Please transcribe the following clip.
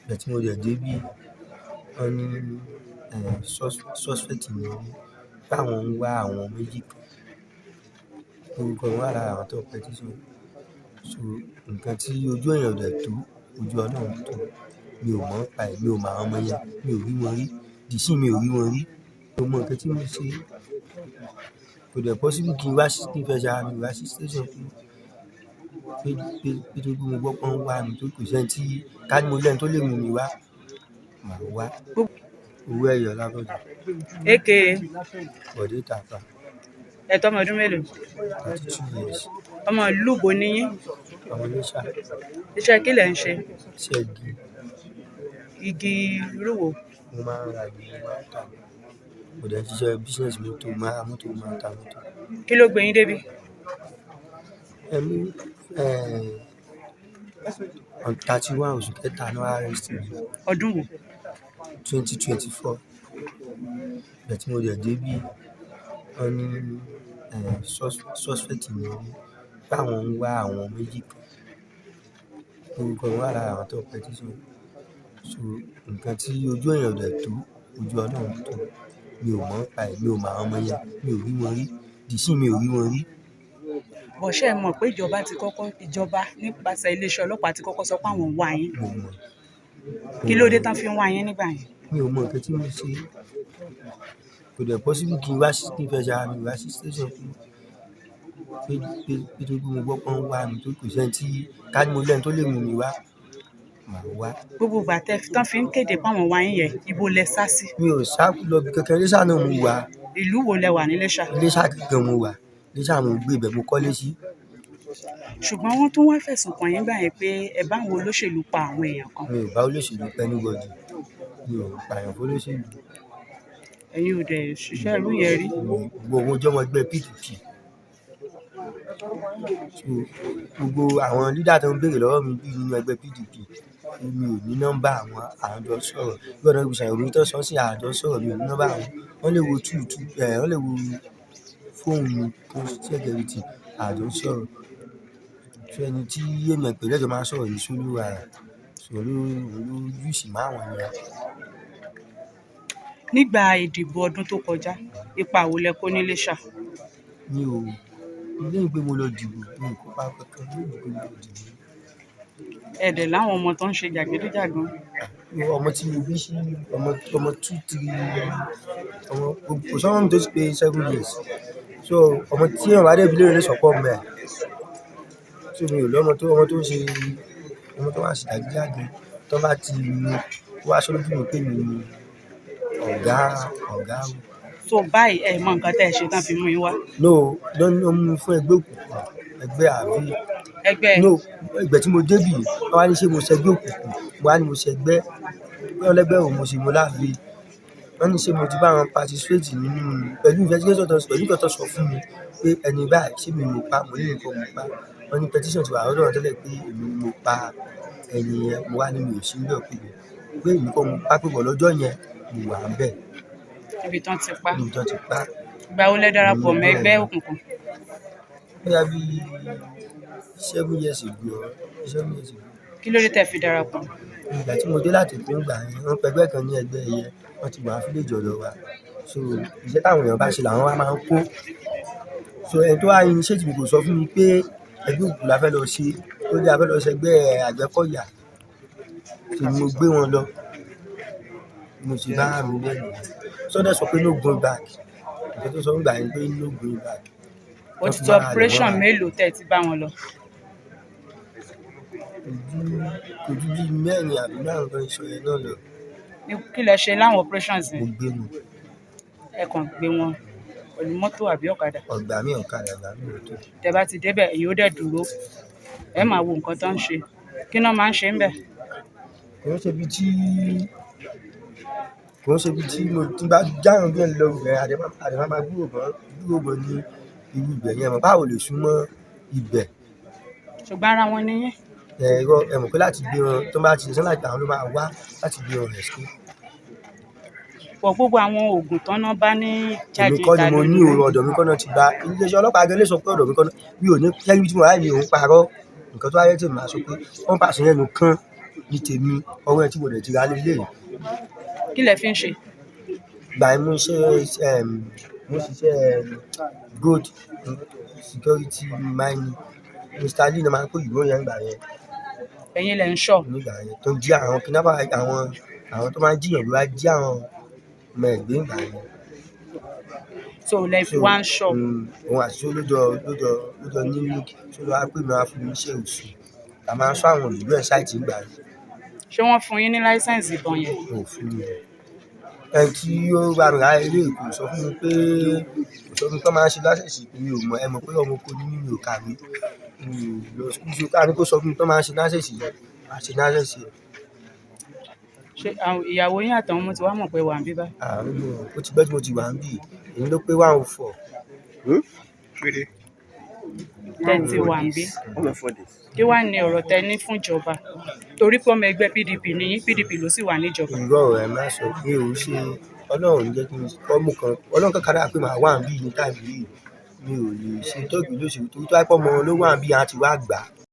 ìgbà tí mo dẹ̀ débí wọ́n ní suspect ni pé àwọn ń wá àwọn méjì kan orúkọ wọn wà lára àwọn tó petition. So nǹkan tí ojú èèyàn ò dẹ̀ tó ojú Ọlọ́run tó, mi ò mọ̀ nípa ẹ̀, mi ò mọ àwọn ọmọ yẹn, mi ò rí wọn rí, dìsín mi ò rí wọn rí, mo mọ nǹkan tí mo ṣe. Kò dẹ̀ possible kí n fẹsẹ̀ ara mi wá sí station pé tó gbé mo gbọ́ pé wọ́n ń wá mi tó kò sẹ́ni tí ká ní mo lẹ́ni tó lè mú mi wá, màá wá. Owó ẹyọ Lábọ́jà. Aka Bọ̀dé Tàfà. ẹ tó ọmọ ọdún mélòó? 32 years. Ọmọ ìlú bo ni yín? Ọmọ Iléṣà. Iṣẹ́ kí lẹ̀ ń ṣe? Iṣẹ́ igi. Igi irú wo? Mo máa ń ra igi, mo máa ń tà. Mo dẹ̀ ń ṣiṣẹ́ business mọ́tò, mo máa ra mọ́tò, mo máa ń ta mọ́tò. Kí ló gbé yín débi? On 31 oṣù kẹta náà arrest mi. Ọdún wo? 2024. Ìgbà tí mo dẹ̀ débí wọ́n ní suspect ni pé àwọn ń wá àwọn méjì kan orúkọ wọn wà lára àwọn tó petition. So nǹkan tí ojú èèyàn ò dẹ̀ tó ojú Ọlọ́run tó, mi ò mọ̀ nípa ẹ̀, mi ò mọ àwọn ọmọ yẹn, mi ò rí wọn rí, dìsín mi ò rí wọn rí. Bọ̀ṣẹ́ mọ̀ pé ìjọba nípasẹ̀ iléeṣẹ́ ọlọ́pàá ti kọ́kọ́ sọ pé àwọn ń wá yín. Mo mọ̀. Kí ló dé tán fi ń wá yín nígbà yẹn? Mi ò mọ nǹkan tí mo ṣe. Kò dẹ̀ possible kí n fẹsẹ̀ ara mi wá sí station pé tó gbé mo gbọ́ pé wọ́n ń wá mi tó kò sẹ́ni tí ká ní mo lẹ́ni tó lè mú mi wá, màá wá. Gbogbo ìgbà tán fi ń kéde pé àwọn wá yín yẹn, ibo lẹ sá sí? Mi ò sá lọ bí kankan, Iléṣà náà mo wà. Ìlú wo lẹ wà ní Iléṣà? Iléṣà gangan mo wà. Iléṣà mo gbé ibẹ̀ mo kọ́lé sí. Ṣùgbọ́n wọ́n tún wá fẹ̀sùn kàn yín gbà yẹn pé ẹ bá àwọn olóṣèlú pa àwọn èèyàn kan. Mi ò bá olóṣèlú pẹ́ anybody. Mi ò pààyàn fún olóṣèlú. Ẹ̀yin ò dẹ̀ ṣiṣẹ́ irú yẹn rí? Gbogbo ọjọ́ ọmọ ẹgbẹ́ PDP. Gbogbo àwọn leader tó ń béèrè lọ́wọ́ mi bí nínú ẹgbẹ́ PDP, mi ò ní nọ́mbà àwọn àjọ sọ̀rọ̀. Bí ọ̀nà ìgbésẹ̀ ìròyìn tó sọ sí àjọ sọ̀rọ̀, mi ò ní nọ́mbà àwọn. Wọ́n lè wo wọ́n lè wo fóònù tó security àjọ sọ̀rọ̀. Fún ẹni tí èmi pẹ̀lú ẹ̀jọ̀ máa ń sọ̀rọ̀ ní Solúwa rẹ̀, sọ̀rọ̀ ló yùsì máa wọ̀n yẹn. Nígbà ìdìbò ọdún tó kọjá, ipa wo lẹ kó ní Iléṣà? Mi ò lẹ́yìn pé mo lọ dìbò, mi ò kópa kankan lẹ́yìn pé mo lọ dìbò. Ẹ̀dẹ̀ láwọn ọmọ tó ń ṣe jàgídíjàgan. Ọmọ tí mo bí sí ọmọ 2, 3 ọmọ kò sọ́mọ́ mi tó ti pé 7 years. So ọmọ tí èèyàn bá dé ibi léèrè lè sọ̀pọ̀ ọmọ ẹ̀. So mi ò lọ́mọ tó ń ṣe ọmọ tó wà sí jàgídíjàgan tó bá ti wá sójú mi pé mi ni ọ̀gá o. So báyìí ẹ mọ nǹkan tẹ́ ẹ ṣe tán fi mú yín wá? No, ló mú fún ẹgbẹ́ òkùnkùn, ẹgbẹ́ àbí. No, ìgbà tí mo débì wọ́n wá ní ṣé mo ṣẹgbẹ́ òkùnkùn, mo wá ní mo ṣẹgbẹ́ ọlẹ́gbẹ́ òun mo ṣe mo láàbí. Wọ́n ní ṣé mo ti bá wọn participate nínú pẹ̀lú investigation pẹ̀lú nǹkan tó sọ fún mi pé ẹni báyìí ṣé mi mo pa, mo ní nǹkan mo pa. Wọ́n ní petition ti wà lọ́dọ̀ wọn tẹ́lẹ̀ pé èmi mo pa ẹni yẹn, mo wá ní mi ò sí níbẹ̀ pé èmi kọ́ mo pa pé bọ̀ lọ́jọ́ yẹn mo wà níbẹ̀. Ibi tán ti pa. Ibi tán ti pa. Ìgbà wo lẹ darapọ̀ mọ́ ẹgbẹ́ òkùnkùn? Bóyá bí 7 years ago. Kí ló dé tẹ́ fi darapọ̀? Ìgbà tí mo dé láti ìpínlẹ̀ yẹn, wọ́n pe ẹgbẹ́ kan ní ẹgbẹ́ ẹyẹ, wọ́n ti wà fílẹ̀jì ọ̀dọ̀ wa. So iṣẹ́ táwọn èèyàn bá ṣe làwọn wá máa ń kó. So ẹni tó wá initiate mi kò sọ fún mi pé ẹgbẹ́ òkùnkùn la fẹ́ lọ ṣe, ó dé a fẹ́ lọ ṣe ẹgbẹ́ Àgbẹ̀kọ̀yà. So mo gbé wọn lọ. Mo sì bá mi lẹ́nu. Sọ́dẹ̀ sọ pé no going back. Ìgbà tó sọ nígbà yẹn pé no going back. Ó ti tó operation mélòó tẹ́ ti bá wọn lọ? Kò ju bí mẹ́rin àbí márùn-ún kan ìṣọ̀ yẹn náà lọ. Kí lẹ ṣe láwọn operations yẹn? Mo gbé wọn. Ẹ kàn gbé wọn pẹ̀lú mọ́tò àbí ọ̀kadà? Ọ̀gbà mi ọ̀kadà, ọ̀gbà mi mọ́tò. Tẹ́ bá ti débẹ̀ èyí ó dẹ̀ dúró. Ẹ máa wo nǹkan tó ń ṣe. Kí náà máa ń ṣe ń bẹ̀? Kò ń ṣe bí tí mo ti bá jáwọn bí ẹni lọ ibẹ̀ àdèmá máa gbúrò bọ̀ ní irú ibẹ̀ yẹn mọ̀ báwo lè súnmọ́ ibẹ̀. Ṣùgbọ́n ara wọn ni yín. Ẹ mọ̀ pé láti gbé wọn tó bá ti ṣe sọ́nà ìgbà wọn ló máa wá láti gbé wọn rẹ̀ sí. Pọ̀ gbogbo àwọn oògùn tán náà bá ní jáde èmi kọ́ ni mo ní òun ọ̀dọ̀ mi kọ́ náà ti gba iléeṣẹ́ ọlọ́pàá gẹ́gẹ́ lè sọ pé ọ̀dọ̀ mi kọ́ náà mi ò ní kẹ́rí tí mo wáyé mi òun parọ́ nǹkan tó wáyé tí mo máa sọ pé wọ́n pàṣẹ yẹn nìkan ní tèmi ọwọ́ ẹ̀ tí mo dẹ̀ ti ra lélẹ̀. Kí lẹ fi ń ṣe? Ìgbà yẹn mo ṣiṣẹ́ gold security mining. Mr. Lee ló máa ń pè ìwé yẹn nígbà yẹn. Ẹ̀yin lẹ ń ṣọ́. Nígbà yẹn tó ń jí àwọn kidnapper, àwọn tó máa ń jiyàn ló wá jí àwọn ọmọ ẹ̀gbẹ́ nígbà yẹn. So lẹ fi wá ń ṣọ́. Òun àti ṣó lójọ ní link ṣó ló wá pè mí wá fún mi iṣẹ́ oṣù. A máa ń ṣọ́ àwọn ìlú ẹ̀ ṣáìtì nígbà yẹn. Ṣé wọ́n fún yín ní láísẹ̀nsì ìbọn yẹn? Wọn ò fún mi. Ẹni tí ó bá mi ráyè ilé kò sọ fún mi pé kó máa ń ṣe láṣẹ̀ṣì mi ò mọ̀. Ẹ mọ̀ pé ọmọ oko ni mí, mi ò kàwé. Lọ school so ká ní kó sọ fún mi tó máa ń ṣe láṣẹ̀ṣì máa ṣe láṣẹ̀ṣì. Ṣé ìyàwó yín àtàwọn ọmọ ti wá mọ̀ pé wà ń bí báyìí? Ó ti pẹ́ tí mo ti wà ń bí. Èmi ló pé 104. Tẹ́ ti wà ń bí. Kí wá ní ọ̀rọ̀ tẹ́ ní fún ìjọba? Torí pé ọmọ ẹgbẹ́ PDP ni yín, PDP ló sì wà níjọba. Irọ́ ẹ̀ má sọ pé ò ń ṣe Ọlọ́run jẹ́ kí n kọ́ mú kan. Ọlọ́run kankan dára pé màá wà ń bí ní táìmù yìí. Mi ò lè ṣe tọ́jú lóṣèlú torí tó wáá pọ̀ mọ́ ló wà ń bí àti wá gbà.